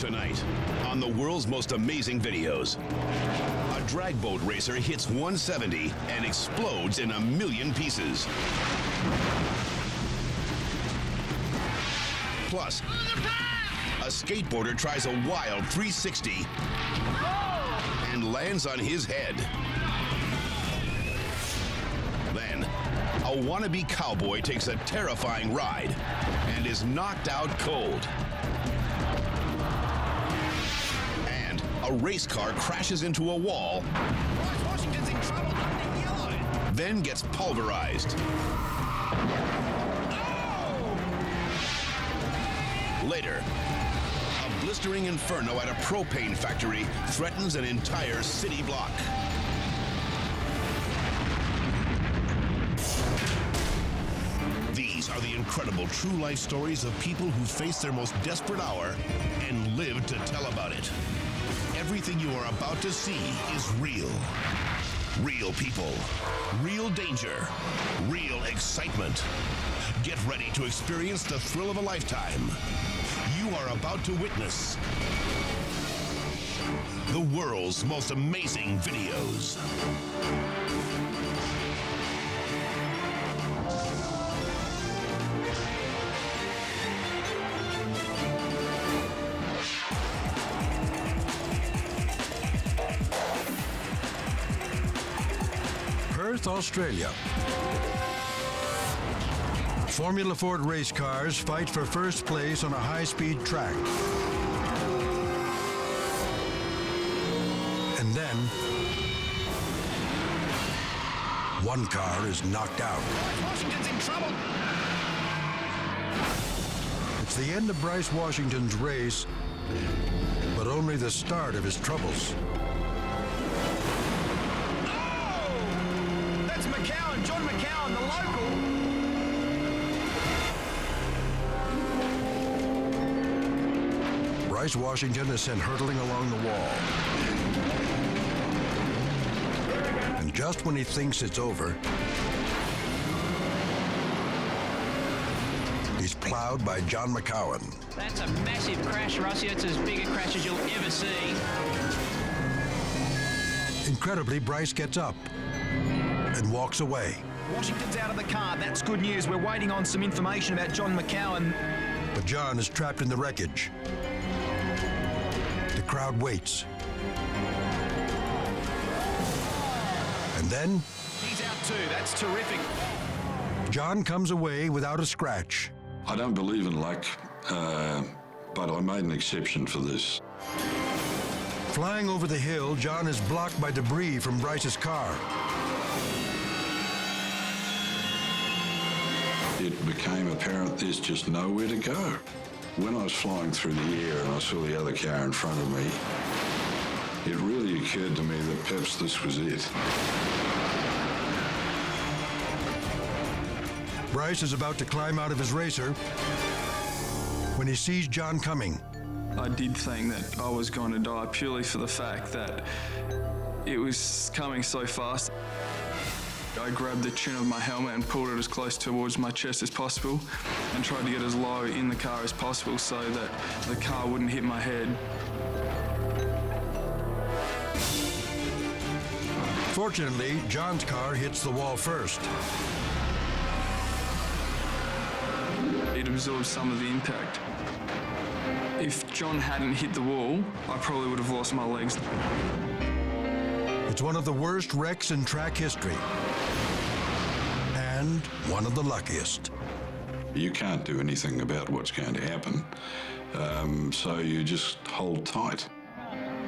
Tonight, on the world's most amazing videos, a dragboat racer hits 170 and explodes in a million pieces. Plus, a skateboarder tries a wild 360 and lands on his head. Then, a wannabe cowboy takes a terrifying ride and is knocked out cold. And a race car crashes into a wall, Washington's in trouble under yellow. then gets pulverized. Later, a blistering inferno at a propane factory threatens an entire city block. These are the incredible true life stories of people who face their most desperate hour and live to tell about it. Everything you are about to see is real. Real people, real danger, real excitement. Get ready to experience the thrill of a lifetime. You are about to witness the world's most amazing videos. Perth, Australia. Formula Ford race cars fight for first place on a high-speed track. And then, one car is knocked out. Washington's in trouble. It's the end of Bryce Washington's race, but only the start of his troubles. That's McCowan, John McCowan, the local. Bryce Washington is sent hurtling along the wall. And just when he thinks it's over, he's plowed by John McCowan. That's a massive crash, Rossi. It's as big a crash as you'll ever see. Incredibly, Bryce gets up and walks away. Washington's out of the car. That's good news. We're waiting on some information about John McCowan. But John is trapped in the wreckage. The crowd waits. And then, He's out too. That's terrific. John comes away without a scratch. I don't believe in luck, but I made an exception for this. Flying over the hill, John is blocked by debris from Bryce's car. It became apparent there's just nowhere to go. When I was flying through the air and I saw the other car in front of me, it really occurred to me that perhaps this was it. Bryce is about to climb out of his racer when he sees John coming. I did think that I was going to die purely for the fact that it was coming so fast. I grabbed the chin of my helmet and pulled it as close towards my chest as possible and tried to get as low in the car as possible so that the car wouldn't hit my head. Fortunately, John's car hits the wall first. It absorbed some of the impact. If John hadn't hit the wall, I probably would have lost my legs. It's one of the worst wrecks in track history. And one of the luckiest. You can't do anything about what's going to happen, so you just hold tight.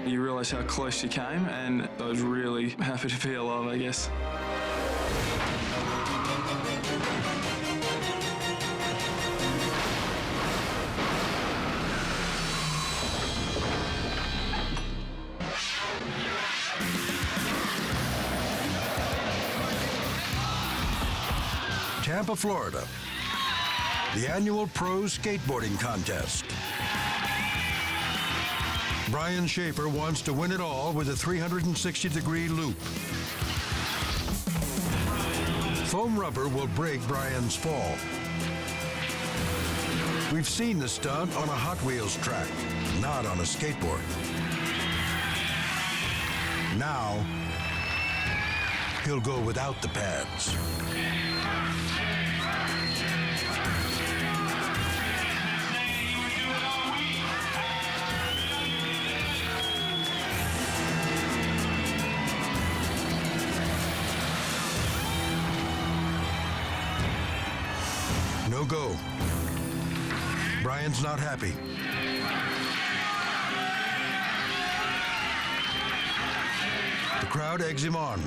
You realise how close you came, and I was really happy to be alive, I guess. Tampa, Florida. The annual pro skateboarding contest. Brian Schaefer wants to win it all with a 360-degree loop. Foam rubber will break Brian's fall. We've seen the stunt on a Hot Wheels track, not on a skateboard. Now, he'll go without the pads. No go. Brian's not happy. The crowd eggs him on.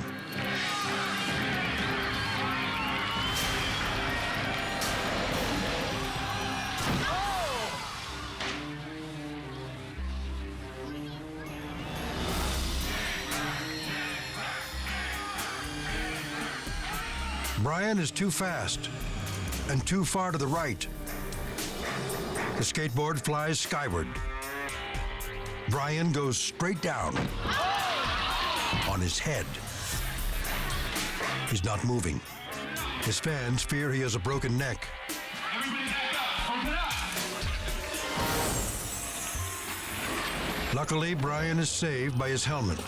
Brian is too fast and too far to the right. The skateboard flies skyward. Brian goes straight down on his head. He's not moving. His fans fear he has a broken neck. Luckily, Brian is saved by his helmet.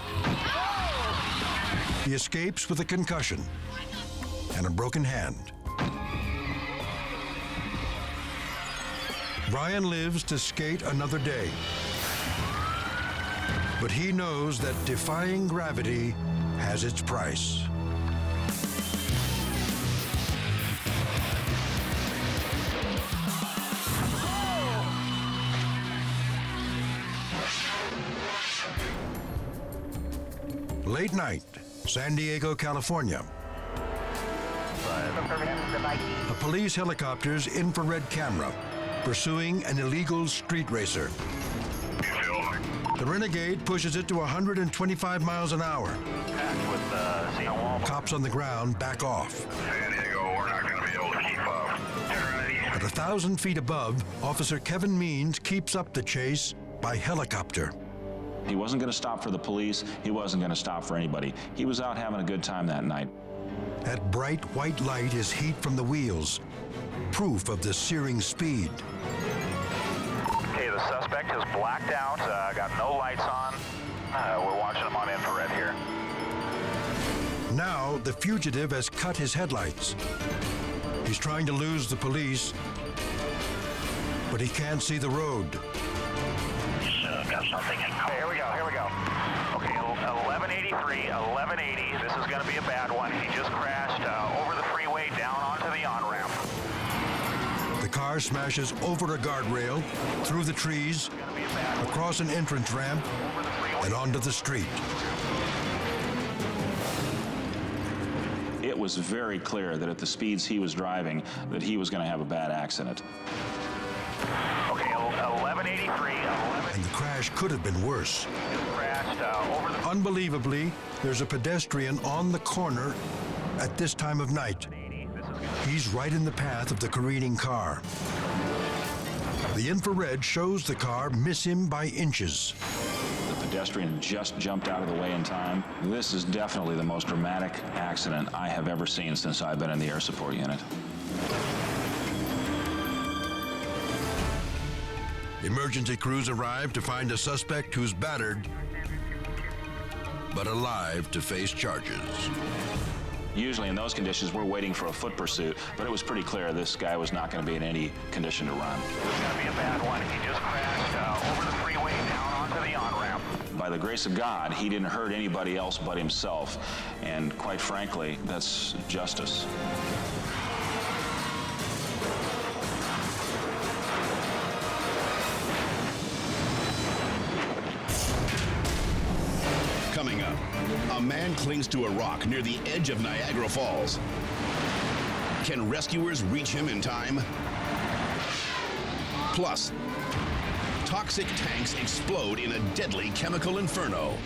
He escapes with a concussion and a broken hand. Brian lives to skate another day. But he knows that defying gravity has its price. Late night, San Diego, California. A police helicopter's infrared camera pursuing an illegal street racer. The Renegade pushes it to 125 miles an hour. Cops on the ground back off. San Diego, we're not going to be able to keep up. At 1,000 feet above, Officer Kevin Means keeps up the chase by helicopter. He wasn't going to stop for the police. He wasn't going to stop for anybody. He was out having a good time that night. That bright white light is heat from the wheels, proof of the searing speed. Okay, the suspect has blacked out, got no lights on. We're watching him on infrared here. Now, the fugitive has cut his headlights. He's trying to lose the police, but he can't see the road. Got something in. Okay, here we go. Okay, 1183, 1180. This is going to be a bad one. He just crashed over the freeway down onto the on-ramp. The car smashes over a guardrail, through the trees, across an entrance ramp, and onto the street. It was very clear that at the speeds he was driving, that he was going to have a bad accident. Okay, 1183, And the crash could have been worse. crashed over the... Unbelievably, there's a pedestrian on the corner at this time of night. He's right in the path of the careening car. The infrared shows the car miss him by inches. The pedestrian just jumped out of the way in time. This is definitely the most dramatic accident I have ever seen since I've been in the air support unit. Emergency crews arrive to find a suspect who's battered, but alive to face charges. Usually in those conditions, we're waiting for a foot pursuit, but it was pretty clear this guy was not going to be in any condition to run. This is going to be a bad one. He just crashed over the freeway down onto the on-ramp. By the grace of God, he didn't hurt anybody else but himself, and quite frankly, that's justice. Coming up, a man clings to a rock near the edge of Niagara Falls. Can rescuers reach him in time? Plus, toxic tanks explode in a deadly chemical inferno.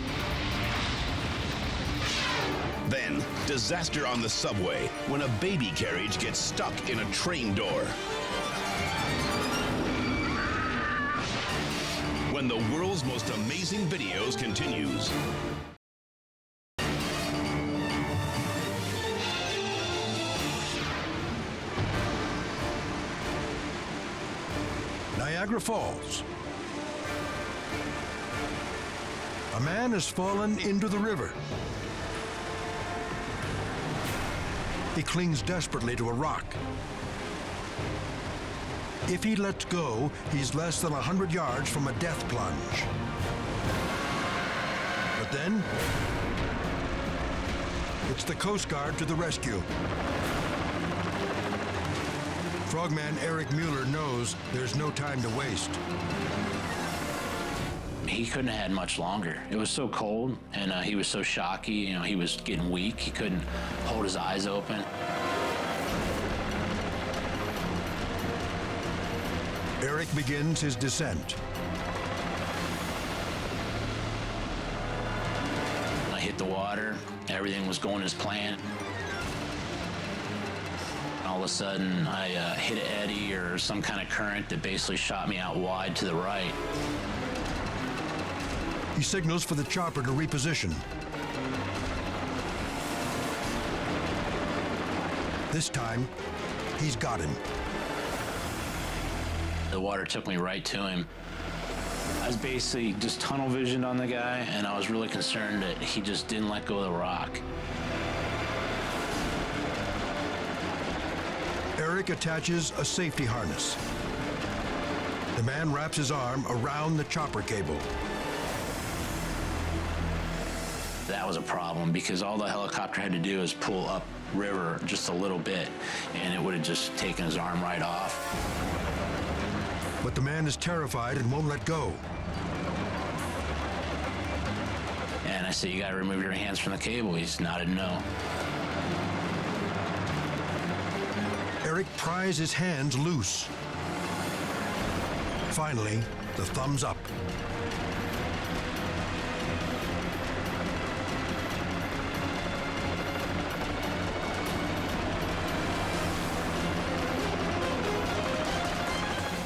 Then, disaster on the subway when a baby carriage gets stuck in a train door. When the world's most amazing videos continues. Niagara Falls. A man has fallen into the river. He clings desperately to a rock. If he lets go, he's less than 100 yards from a death plunge. But then, it's the Coast Guard to the rescue. Frogman Eric Mueller knows there's no time to waste. He couldn't have had much longer. It was so cold, and he was so shocky. You know, he was getting weak. He couldn't hold his eyes open. Eric begins his descent. I hit the water. Everything was going as planned. All of a sudden, I hit an eddy or some kind of current that basically shot me out wide to the right. He signals for the chopper to reposition. This time, he's got him. The water took me right to him. I was basically just tunnel visioned on the guy, and I was really concerned that he just didn't let go of the rock. Eric attaches a safety harness. The man wraps his arm around the chopper cable. That was a problem because all the helicopter had to do is pull up river just a little bit, and it would have just taken his arm right off. But the man is terrified and won't let go. And I said, "You got to remove your hands from the cable." He's nodded no. Eric pries his hands loose. Finally, the thumbs up.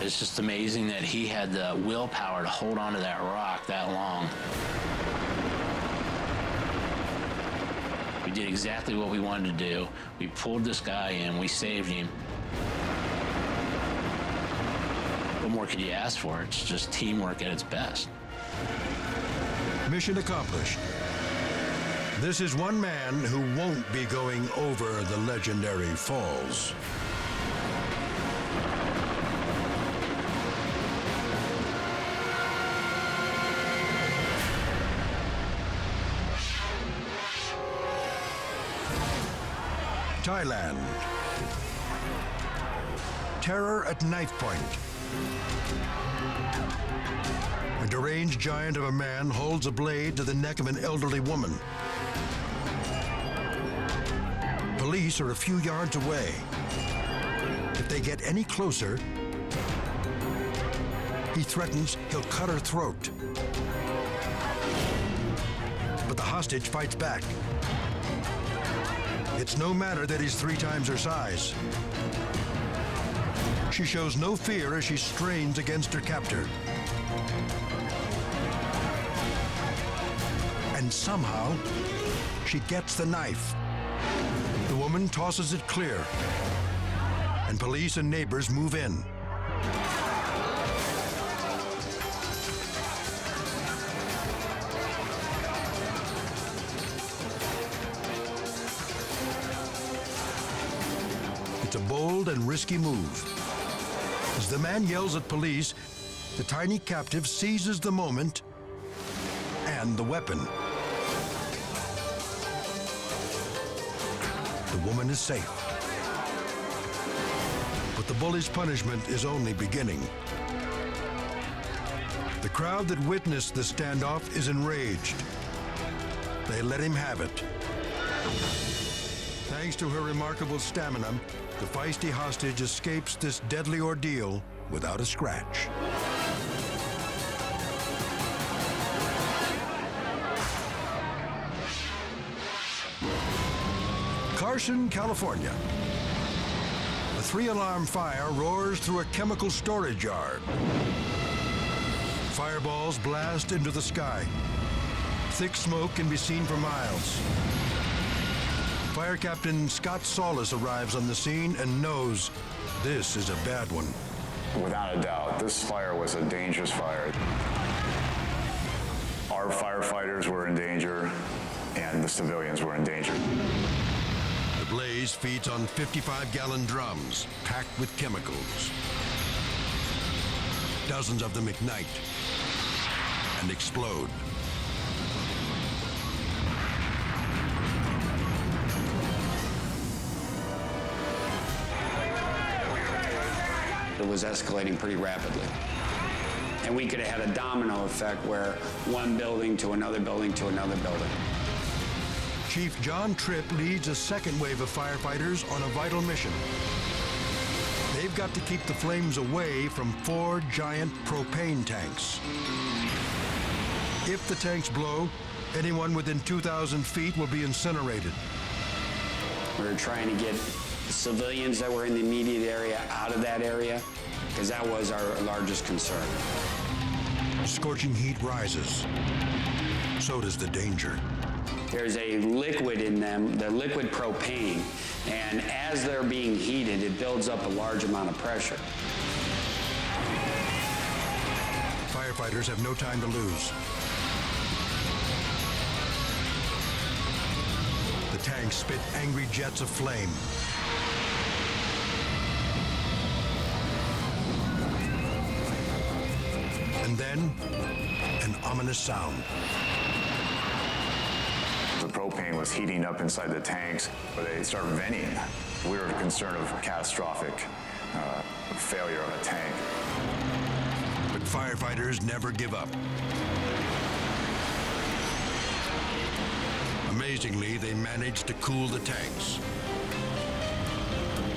It's just amazing that he had the willpower to hold onto that rock that long. We did exactly what we wanted to do. We pulled this guy in, we saved him. What more could you ask for? It's just teamwork at its best. Mission accomplished. This is one man who won't be going over the legendary falls. Thailand. Terror at knife point. A deranged giant of a man holds a blade to the neck of an elderly woman. Police are a few yards away. If they get any closer, he threatens he'll cut her throat. But the hostage fights back. It's no matter that he's 3 times her size. She shows no fear as she strains against her captor. And somehow, she gets the knife. The woman tosses it clear, and police and neighbors move in. It's a bold and risky move. As the man yells at police, the tiny captive seizes the moment and the weapon. The woman is safe. But the bully's punishment is only beginning. The crowd that witnessed the standoff is enraged. They let him have it. Thanks to her remarkable stamina, the feisty hostage escapes this deadly ordeal without a scratch. Carson, California. A 3-alarm fire roars through a chemical storage yard. Fireballs blast into the sky. Thick smoke can be seen for miles. Fire Captain Scott Solis arrives on the scene and knows this is a bad one. Without a doubt, this fire was a dangerous fire. Our firefighters were in danger, and the civilians were in danger. The blaze feeds on 55-gallon drums packed with chemicals. Dozens of them ignite and explode. It was escalating pretty rapidly. And we could have had a domino effect where one building to another building to another building. Chief John Tripp leads a second wave of firefighters on a vital mission. They've got to keep the flames away from 4 giant propane tanks. If the tanks blow, anyone within 2,000 feet will be incinerated. We were trying to get civilians that were in the immediate area out of that area, because that was our largest concern. Scorching heat rises. So does the danger. There's a liquid in them, the liquid propane, and as they're being heated, it builds up a large amount of pressure. Firefighters have no time to lose. The tanks spit angry jets of flame. And then, an ominous sound. The propane was heating up inside the tanks, where they started venting. We were concerned of catastrophic failure of a tank. But firefighters never give up. Amazingly, they managed to cool the tanks.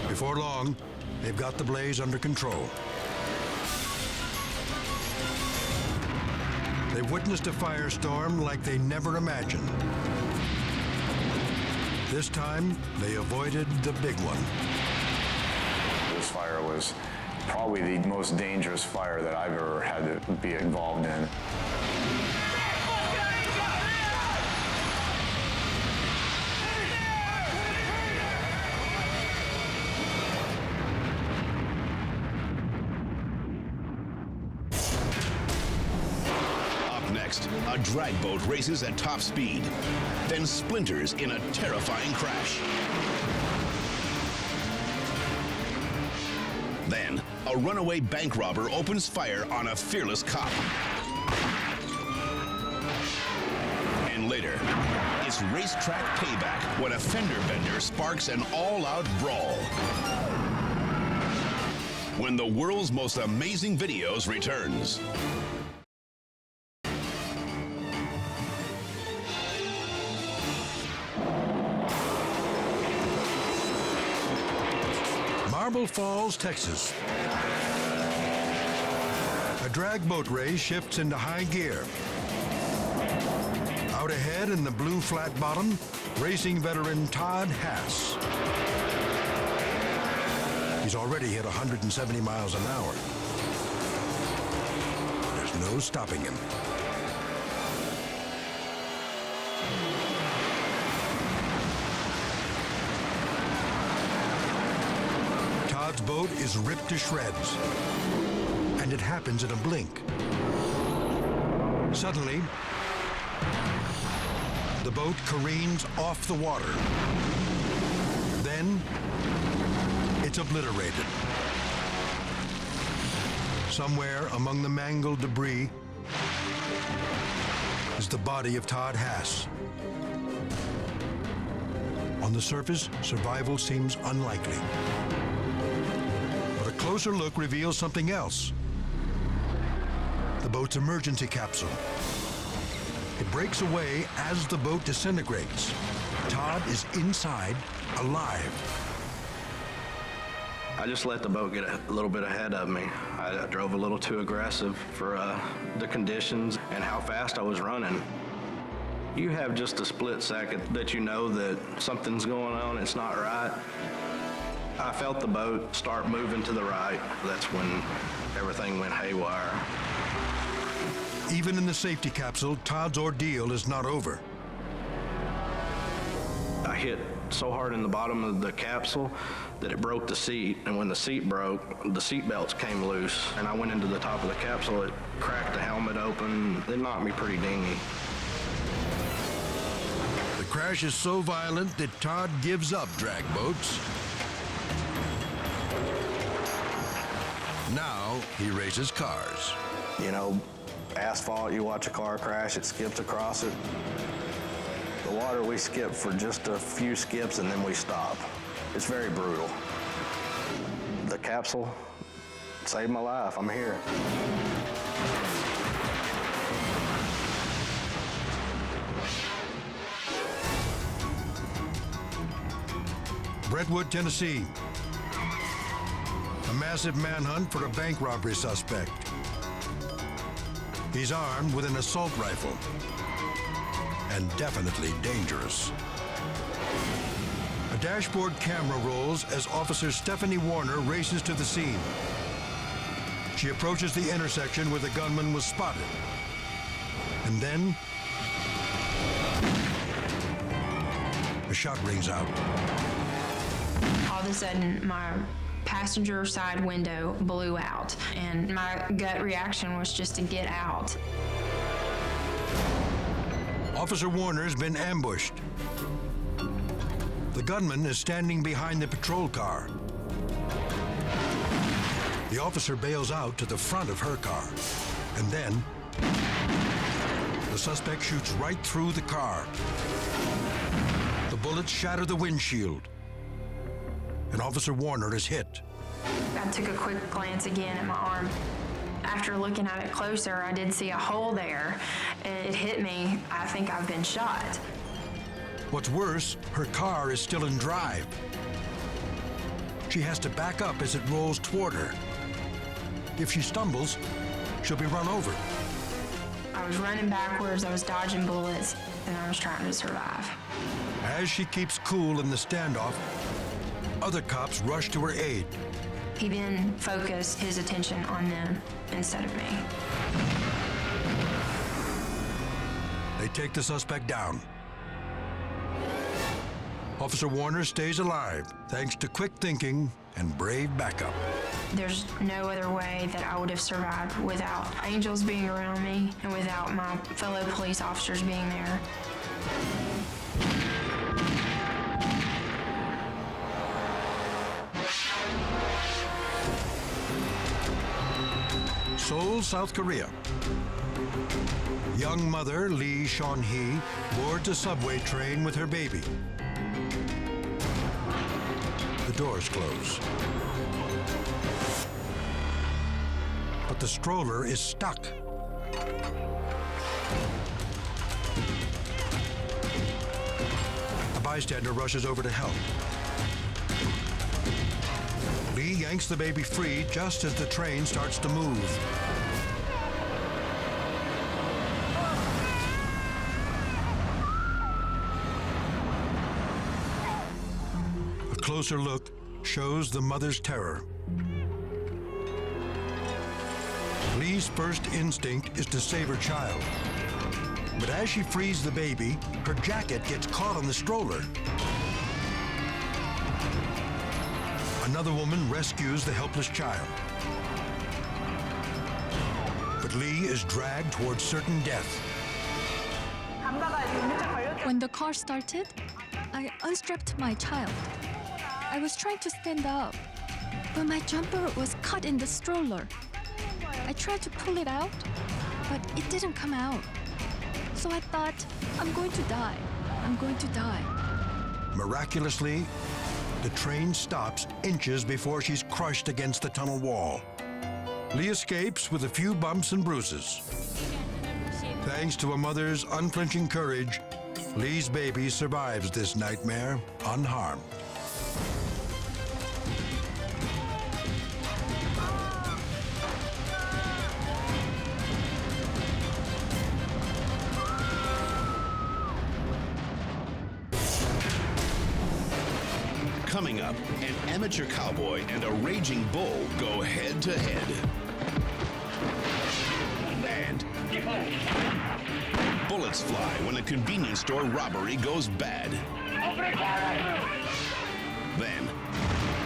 Before long, they've got the blaze under control. They've witnessed a firestorm like they never imagined. This time, they avoided the big one. This fire was probably the most dangerous fire that I've ever had to be involved in. Next, a dragboat races at top speed, then splinters in a terrifying crash. Then, a runaway bank robber opens fire on a fearless cop. And later, it's racetrack payback when a fender bender sparks an all-out brawl. When the world's most amazing videos returns. Marble Falls, Texas. A dragboat race shifts into high gear. Out ahead in the blue flat bottom, racing veteran Todd Hass. He's already hit 170 miles an hour. There's no stopping him. Todd's boat is ripped to shreds, and it happens in a blink. Suddenly, the boat careens off the water. Then, it's obliterated. Somewhere among the mangled debris is the body of Todd Hass. On the surface, survival seems unlikely. But a closer look reveals something else. The boat's emergency capsule. It breaks away as the boat disintegrates. Todd is inside, alive. I just let the boat get a little bit ahead of me. I drove a little too aggressive for the conditions and how fast I was running. You have just a split second that you know that something's going on, it's not right. I felt the boat start moving to the right. That's when everything went haywire. Even in the safety capsule, Todd's ordeal is not over. I hit so hard in the bottom of the capsule that it broke the seat. And when the seat broke, the seat belts came loose. And I went into the top of the capsule. It cracked the helmet open. It knocked me pretty dingy. The crash is so violent that Todd gives up drag boats. Now he races cars. You know, asphalt, you watch a car crash, it skips across it. The water, we skip for just a few skips and then we stop. It's very brutal. The capsule saved my life. I'm here. Brentwood, Tennessee. A massive manhunt for a bank robbery suspect. He's armed with an assault rifle and definitely dangerous. A dashboard camera rolls as Officer Stephanie Warner races to the scene. She approaches the intersection where the gunman was spotted. And then a shot rings out. All of a sudden, my passenger side window blew out, and my gut reaction was just to get out. Officer Warner's been ambushed. The gunman is standing behind the patrol car. The officer bails out to the front of her car, and then the suspect shoots right through the car. The bullets shatter the windshield, and Officer Warner is hit. I took a quick glance again at my arm. After looking at it closer, I did see a hole there, and it hit me. I think I've been shot. What's worse, her car is still in drive. She has to back up as it rolls toward her. If she stumbles, she'll be run over. I was running backwards, I was dodging bullets, and I was trying to survive. As she keeps cool in the standoff, other cops rush to her aid. He then focused his attention on them instead of me. They take the suspect down. Officer Warner stays alive thanks to quick thinking and brave backup. There's no other way that I would have survived without angels being around me and without my fellow police officers being there. Seoul, South Korea. Young mother Lee Seon-hee boards a subway train with her baby. The doors close. But the stroller is stuck. A bystander rushes over to help. Lee yanks the baby free just as the train starts to move. A closer look shows the mother's terror. Lee's first instinct is to save her child. But as she frees the baby, her jacket gets caught on the stroller. Another woman rescues the helpless child. But Lee is dragged towards certain death. When the car started, I unstrapped my child. I was trying to stand up, but my jumper was caught in the stroller. I tried to pull it out, but it didn't come out. So I thought, I'm going to die. I'm going to die. Miraculously, the train stops inches before she's crushed against the tunnel wall. Lee escapes with a few bumps and bruises. Thanks to a mother's unflinching courage, Lee's baby survives this nightmare unharmed. Coming up, an amateur cowboy and a raging bull go head to head. And bullets fly when a convenience store robbery goes bad. Then,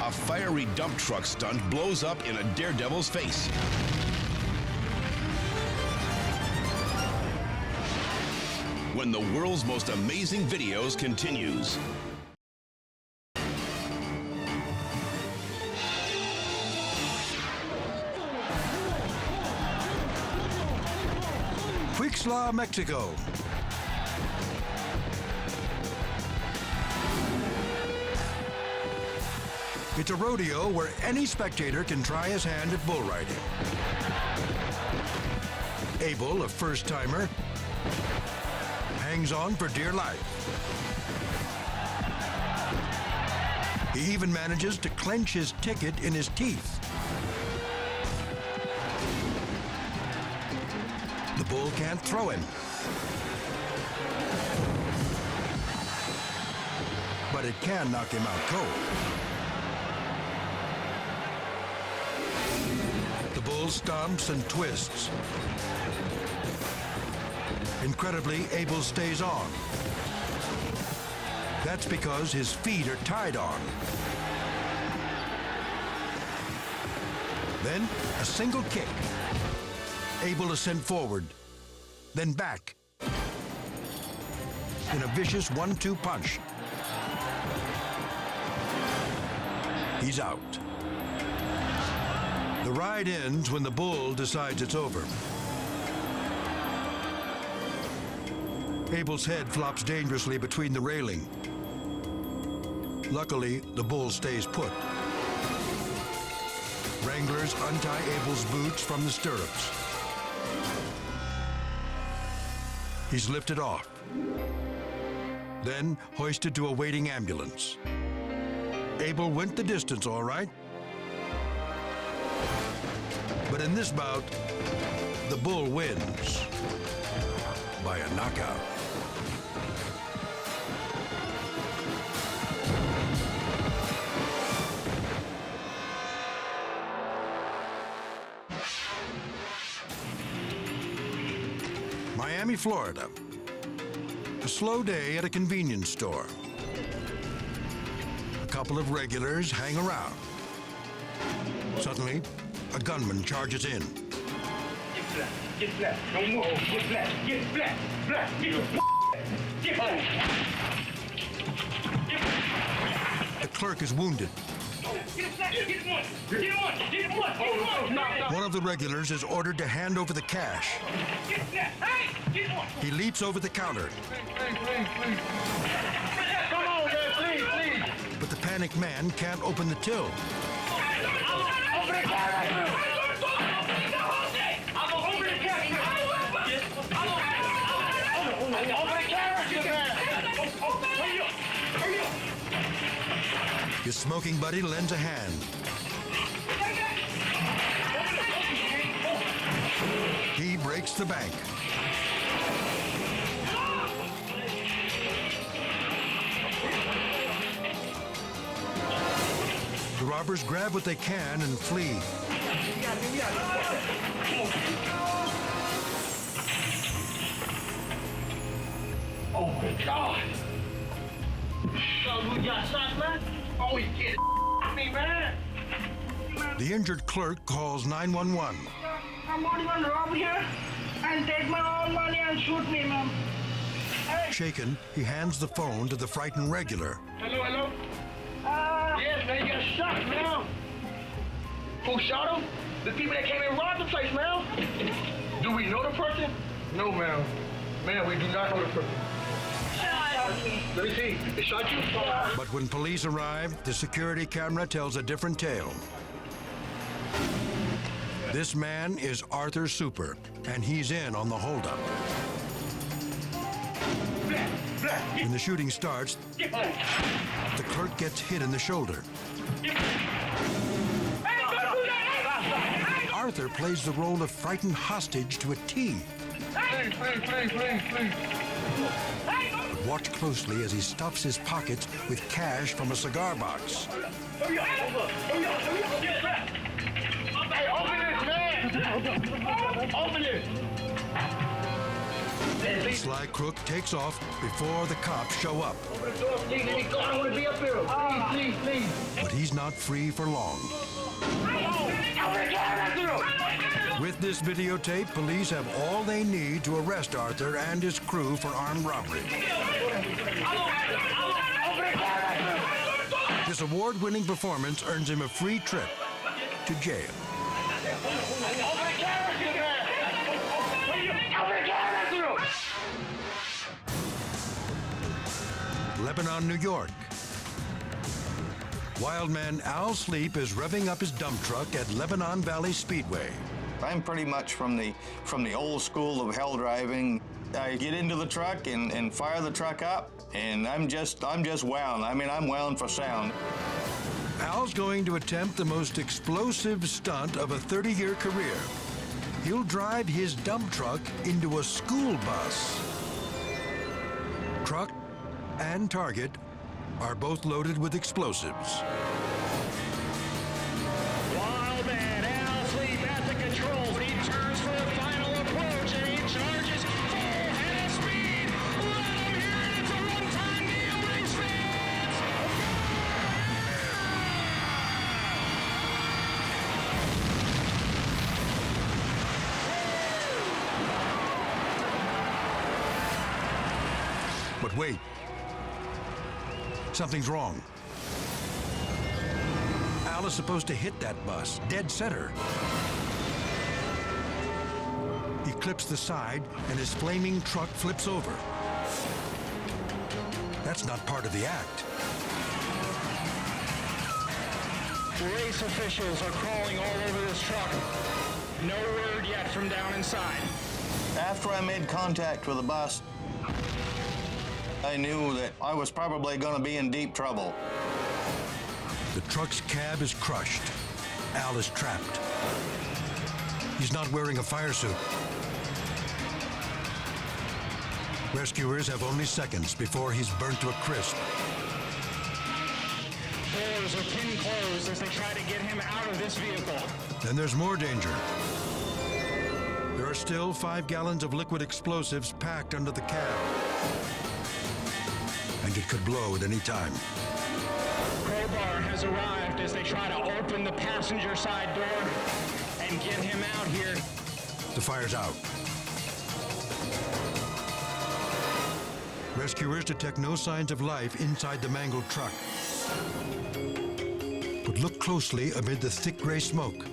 a fiery dump truck stunt blows up in a daredevil's face. When the world's most amazing videos continues. Quixla, Mexico. It's a rodeo where any spectator can try his hand at bull riding. Abel, a first-timer, hangs on for dear life. He even manages to clench his ticket in his teeth. The bull can't throw him. But it can knock him out cold. The bull stomps and twists. Incredibly, Abel stays on. That's because his feet are tied on. Then, a single kick. Abel is sent forward, then back. In a vicious 1-2 punch. He's out. The ride ends when the bull decides it's over. Abel's head flops dangerously between the railing. Luckily, the bull stays put. Wranglers untie Abel's boots from the stirrups. He's lifted off, then hoisted to a waiting ambulance. Abel went the distance, all right. But in this bout, the bull wins by a knockout. Miami, Florida. A slow day at a convenience store. A couple of regulars hang around. Suddenly, a gunman charges in. Get flat. No more. Get flat. Get flat. Flat. Get flat. The clerk is wounded. One of the regulars is ordered to hand over the cash. He leaps over the counter. But the panicked man can't open the till. His smoking buddy lends a hand. He breaks the bank. The robbers grab what they can and flee. Oh my God! So you got shot, man? Oh, he get me, man. The injured clerk calls 911. Somebody want to rob here and take my own money and shoot me, man. Hey. Shaken, he hands the phone to the frightened regular. Hello, hello? Yes, man, you got shot, man. Who shot him? The people that came and robbed the place, man. Do we know the person? No, ma'am. Ma'am, we do not know the person. Let me see. They shot you? But when police arrive, the security camera tells a different tale. This man is Arthur Super, and he's in on the holdup. When the shooting starts, the clerk gets hit in the shoulder. Arthur plays the role of frightened hostage to a T. Please. But watch closely as he stuffs his pockets with cash from a cigar box. Hey, open this, man! Open it! sly crook takes off before the cops show up. Open the door, please. Let me go. I don't want to be up here. Please, please, please. But he's not free for long. With this videotape, police have all they need to arrest Arthur and his crew for armed robbery. This award-winning performance earns him a free trip to jail. Lebanon, New York. Wildman Al Sleep is revving up his dump truck at Lebanon Valley Speedway. I'm pretty much from the old school of hell driving. I get into the truck and fire the truck up, and I'm just wound. I mean, I'm wound for sound. Al's going to attempt the most explosive stunt of a 30-year career. He'll drive his dump truck into a school bus. Truck and target are both loaded with explosives. Wildman Al Sleep at the controls. He turns for a final approach and he charges full head of speed. Let him hear it. It's a one-time deal, race fans. But wait. Something's wrong. Al is supposed to hit that bus, dead center. He clips the side, and his flaming truck flips over. That's not part of the act. Race officials are crawling all over this truck. No word yet from down inside. After I made contact with the bus, I knew that I was probably going to be in deep trouble. The truck's cab is crushed. Al is trapped. He's not wearing a fire suit. Rescuers have only seconds before he's burnt to a crisp. Doors are pinned closed as they try to get him out of this vehicle. Then there's more danger. There are still 5 gallons of liquid explosives packed under the cab. And it could blow at any time. Crowbar has arrived as they try to open the passenger side door and get him out here. The fire's out. Rescuers detect no signs of life inside the mangled truck. But look closely amid the thick gray smoke.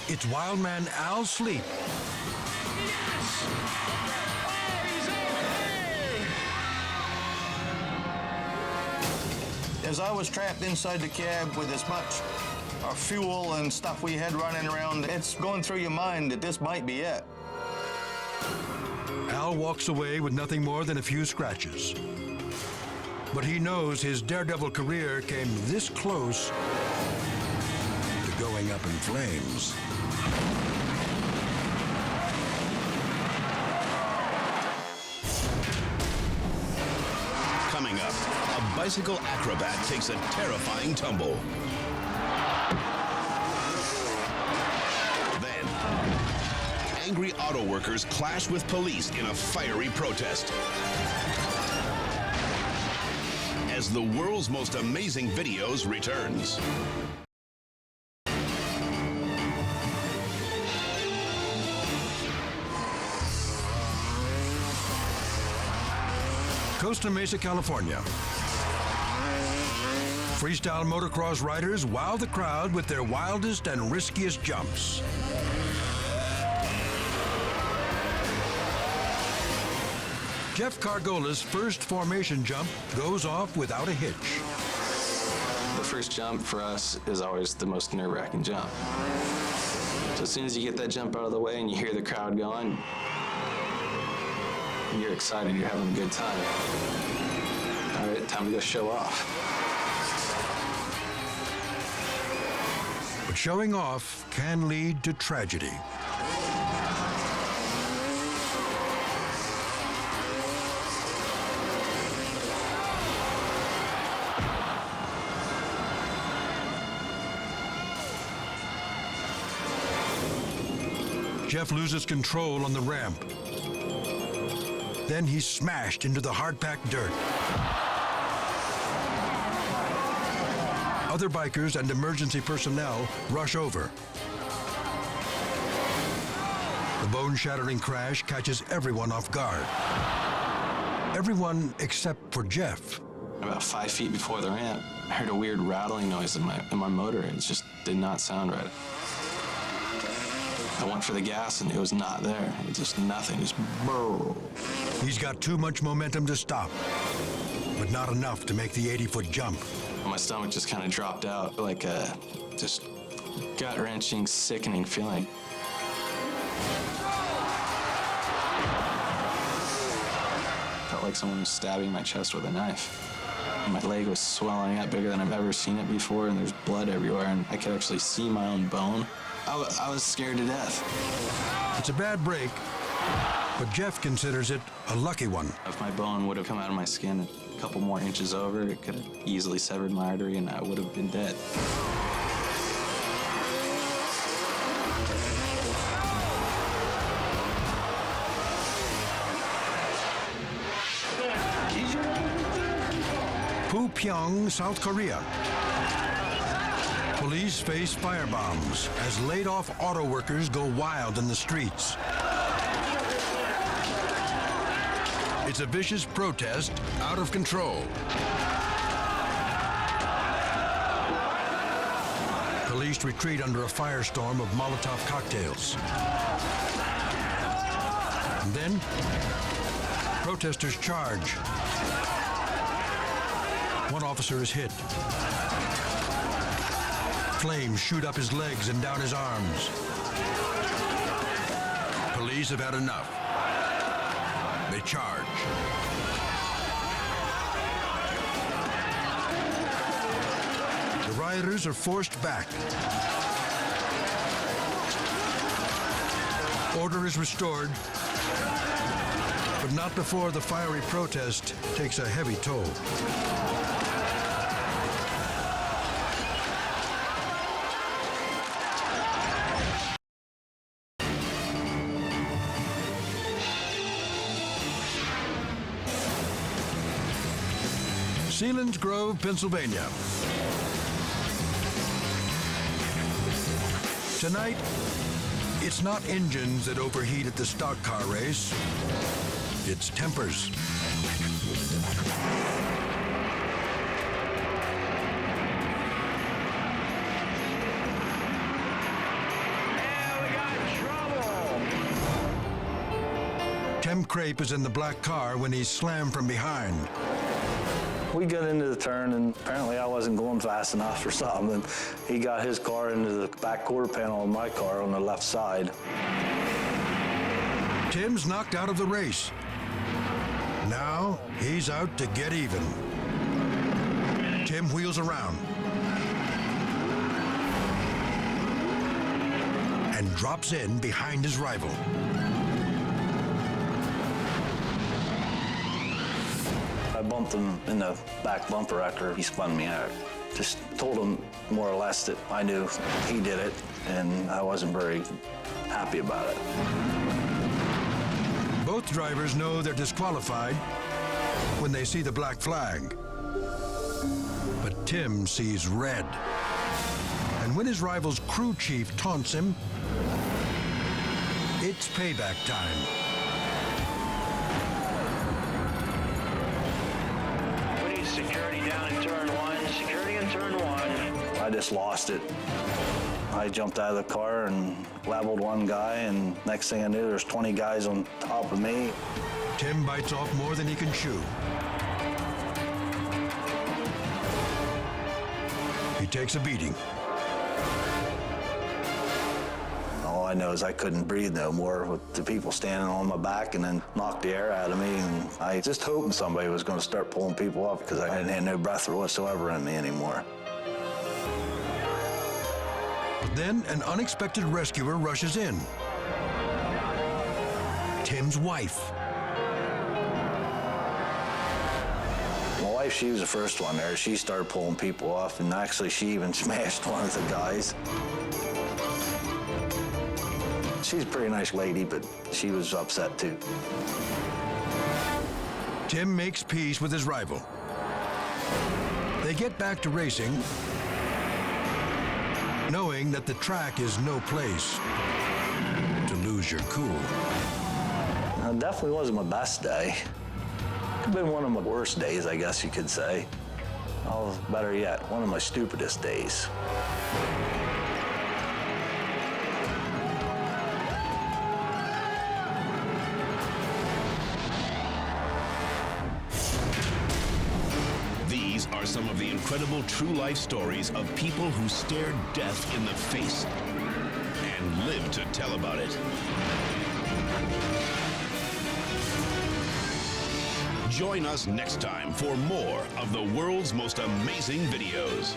It's Wildman Al Sleep. As I was trapped inside the cab with as much fuel and stuff we had running around, it's going through your mind that this might be it. Al walks away with nothing more than a few scratches. But he knows his daredevil career came this close to going up in flames. Coming up, a bicycle acrobat takes a terrifying tumble. Then, angry auto workers clash with police in a fiery protest. As the world's most amazing videos returns. Costa Mesa, California. Freestyle motocross riders wow the crowd with their wildest and riskiest jumps. Jeff Cargola's first formation jump goes off without a hitch. The first jump for us is always the most nerve-wracking jump. So as soon as you get that jump out of the way and you hear the crowd going, you're excited, you're having a good time. All right, time to go show off. But showing off can lead to tragedy. Jeff loses control on the ramp. Then he's smashed into the hard-packed dirt. Other bikers and emergency personnel rush over. The bone-shattering crash catches everyone off guard. Everyone except for Jeff. About 5 feet before the ramp, I heard a weird rattling noise in my motor. It just did not sound right. I went for the gas and it was not there. It just nothing, just brrr. He's got too much momentum to stop, but not enough to make the 80-foot jump. My stomach just kind of dropped out, like a just gut-wrenching, sickening feeling. Felt like someone was stabbing my chest with a knife. My leg was swelling up bigger than I've ever seen it before, and there's blood everywhere, and I could actually see my own bone. I was scared to death. It's a bad break, but Jeff considers it a lucky one. If my bone would have come out of my skin a couple more inches over, it could have easily severed my artery, and I would have been dead. Pyongyang, South Korea. Police face firebombs as laid-off auto workers go wild in the streets. It's a vicious protest out of control. Police retreat under a firestorm of Molotov cocktails. And then, protesters charge. One officer is hit. Flames shoot up his legs and down his arms. Police have had enough. They charge. The rioters are forced back. Order is restored, but not before the fiery protest takes a heavy toll. Sealands Grove, Pennsylvania. Tonight, it's not engines that overheat at the stock car race. It's tempers. Tim Crape is in the black car when he's slammed from behind. We got into the turn, and apparently I wasn't going fast enough or something, and he got his car into the back quarter panel of my car on the left side. Tim's knocked out of the race. Now he's out to get even. Tim wheels around and drops in behind his rival. I bumped him in the back bumper after he spun me out. Just told him more or less that I knew he did it, and I wasn't very happy about it. Both drivers know they're disqualified when they see the black flag. But Tim sees red. And when his rival's crew chief taunts him, it's payback time. Security down in turn one. Security in turn one. I just lost it. I jumped out of the car and leveled one guy, and next thing I knew, there's 20 guys on top of me. Tim bites off more than he can chew. He takes a beating. All I know is I couldn't breathe no more with the people standing on my back and then knocked the air out of me. And I just hoping somebody was going to start pulling people up because I didn't have no breath whatsoever in me anymore. But then an unexpected rescuer rushes in. Tim's wife. My wife, she was the first one there. She started pulling people off, and actually she even smashed one of the guys. She's a pretty nice lady, but she was upset too. Tim makes peace with his rival. They get back to racing, knowing that the track is no place to lose your cool. It definitely wasn't my best day. Could have been one of my worst days, I guess you could say. Oh, better yet, one of my stupidest days. These are some of the incredible true life stories of people who stared death in the face and lived to tell about it. Join us next time for more of the world's most amazing videos.